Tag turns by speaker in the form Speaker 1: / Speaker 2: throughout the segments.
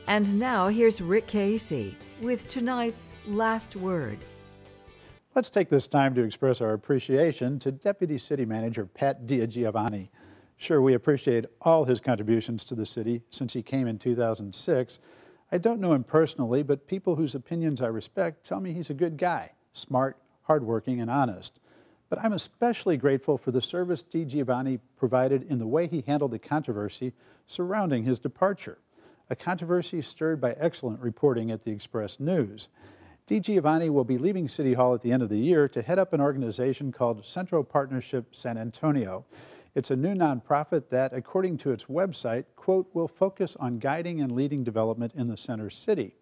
Speaker 1: And now here's Rick Casey with tonight's Last Word.
Speaker 2: Let's take this time to express our appreciation to Deputy City Manager Pat DiGiovanni. Sure, we appreciate all his contributions to the city since he came in 2006. I don't know him personally, but people whose opinions I respect tell me he's a good guy, smart, hardworking, and honest. But I'm especially grateful for the service DiGiovanni provided in the way he handled the controversy surrounding his departure, a controversy stirred by excellent reporting at the Express News. DiGiovanni will be leaving City Hall at the end of the year to head up an organization called Central Partnership San Antonio. It's a new nonprofit that, according to its website, quote, will focus on guiding and leading development in the center city.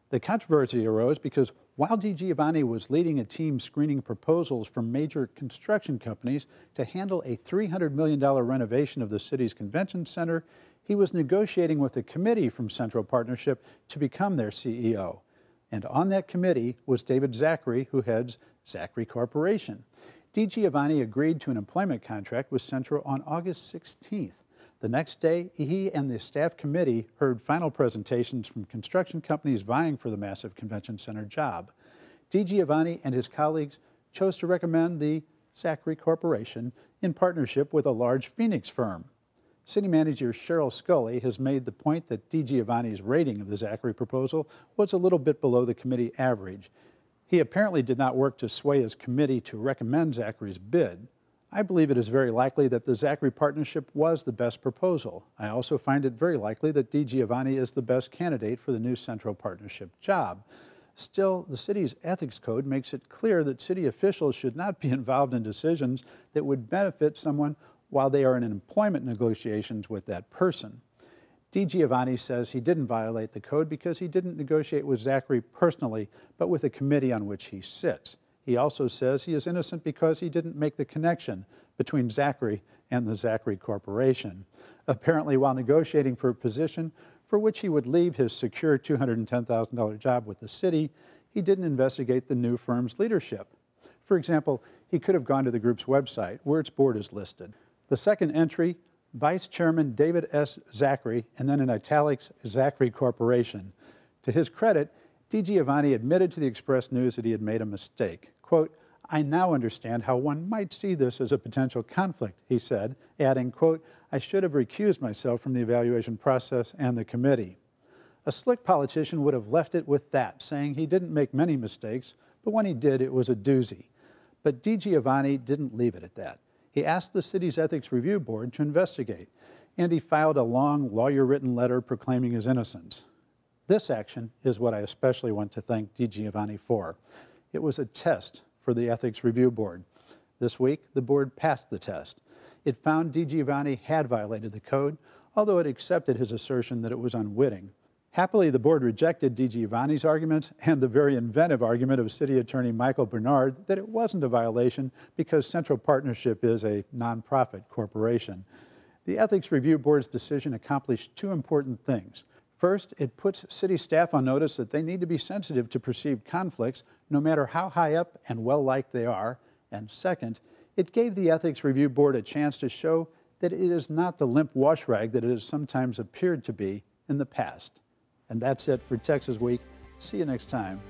Speaker 2: The controversy arose because while DiGiovanni was leading a team screening proposals from major construction companies to handle a $300 million renovation of the city's convention center, he was negotiating with a committee from Central Partnership to become their CEO. And on that committee was David Zachary, who heads Zachary Corporation. DiGiovanni agreed to an employment contract with Central on August 16th. The next day, he and the staff committee heard final presentations from construction companies vying for the massive convention center job. DiGiovanni and his colleagues chose to recommend the Zachary Corporation in partnership with a large Phoenix firm. City Manager Cheryl Scully has made the point that DiGiovanni's rating of the Zachary proposal was a little bit below the committee average. He apparently did not work to sway his committee to recommend Zachary's bid. I believe it is very likely that the Zachary partnership was the best proposal. I also find it very likely that DiGiovanni is the best candidate for the new Central Partnership job. Still, the city's ethics code makes it clear that city officials should not be involved in decisions that would benefit someone while they are in employment negotiations with that person. DiGiovanni says he didn't violate the code because he didn't negotiate with Zachary personally, but with a committee on which he sits. He also says he is innocent because he didn't make the connection between Zachary and the Zachary Corporation. Apparently, while negotiating for a position for which he would leave his secure $210,000 job with the city, he didn't investigate the new firm's leadership. For example, he could have gone to the group's website, where its board is listed. The second entry, Vice Chairman David S. Zachary, and then in italics, Zachary Corporation. To his credit, DiGiovanni admitted to the Express News that he had made a mistake. Quote, I now understand how one might see this as a potential conflict, he said, adding, quote, I should have recused myself from the evaluation process and the committee. A slick politician would have left it with that, saying he didn't make many mistakes, but when he did, it was a doozy. But DiGiovanni didn't leave it at that. He asked the city's Ethics Review Board to investigate, and he filed a long, lawyer-written letter proclaiming his innocence. This action is what I especially want to thank DiGiovanni for. It was a test for the Ethics Review Board. This week, the board passed the test. It found DiGiovanni had violated the code, although it accepted his assertion that it was unwitting. Happily, the board rejected DiGiovanni's argument and the very inventive argument of City Attorney Michael Bernard that it wasn't a violation because Central Partnership is a nonprofit corporation. The Ethics Review Board's decision accomplished two important things. First, it puts city staff on notice that they need to be sensitive to perceived conflicts, no matter how high up and well-liked they are. And second, it gave the Ethics Review Board a chance to show that it is not the limp wash rag that it has sometimes appeared to be in the past. And that's it for Texas Week. See you next time.